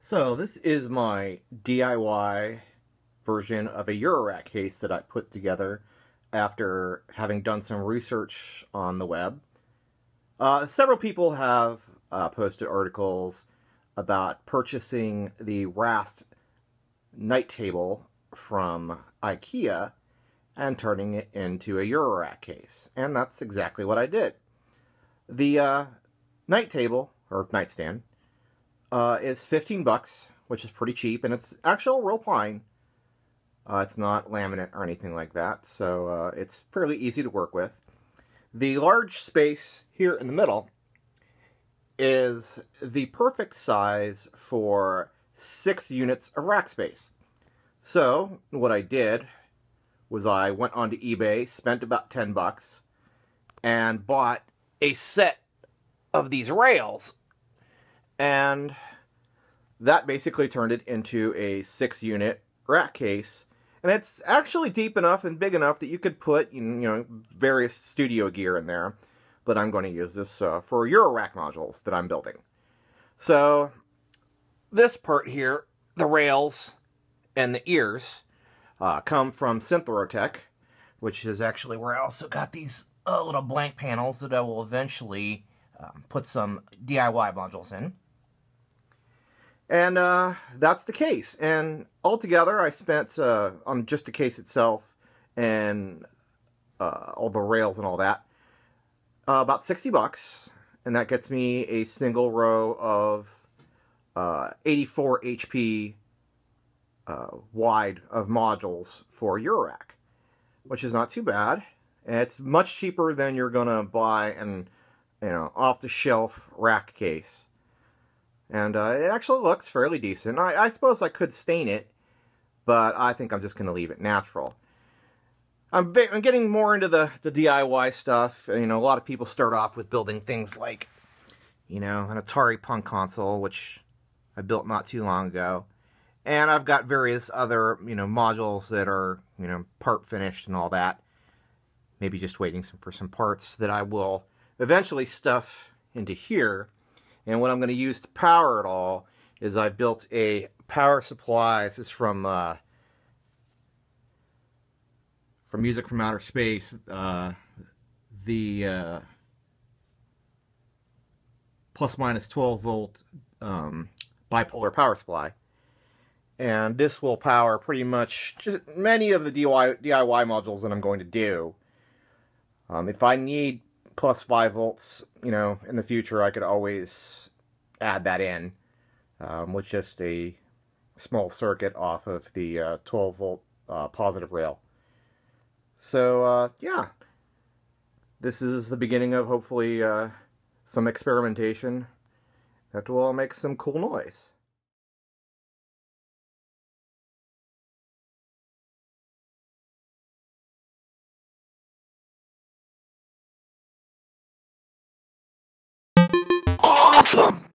So this is my DIY version of a Eurorack case that I put together after having done some research on the web. Several people have posted articles about purchasing the Rast night table from IKEA and turning it into a Eurorack case. And that's exactly what I did. The night table, or nightstand, is 15 bucks, which is pretty cheap, and it's actual real pine. It's not laminate or anything like that, so it's fairly easy to work with. The large space here in the middle is the perfect size for 6 units of rack space. So what I did was I went onto eBay, spent about 10 bucks, and bought a set of these rails. And that basically turned it into a 6-unit rack case. And it's actually deep enough and big enough that you could put, various studio gear in there. But I'm going to use this for Eurorack modules that I'm building. So this part here, the rails and the ears, come from Synthorotech, which is actually where I also got these little blank panels that I will eventually put some DIY modules in. And that's the case. And altogether, I spent, on just the case itself and all the rails and all that, about 60 bucks. And that gets me a single row of 84 HP wide of modules for Eurorack, which is not too bad. And it's much cheaper than you're going to buy an off-the-shelf rack case. And it actually looks fairly decent. I suppose I could stain it, but I think I'm just going to leave it natural. I'm getting more into the DIY stuff. A lot of people start off with building things like, an Atari Punk console, which I built not too long ago. And I've got various other, modules that are, part finished and all that. Maybe just waiting for some parts that I will eventually stuff into here. And what I'm going to use to power it all is I built a power supply. This is from Music from Outer Space. The plus minus 12 volt bipolar power supply. And this will power pretty much just many of the DIY modules that I'm going to do. If I need plus 5 volts, in the future, I could always add that in with just a small circuit off of the 12 volt positive rail. So, yeah. This is the beginning of, hopefully, some experimentation that will make some cool noise. Awesome!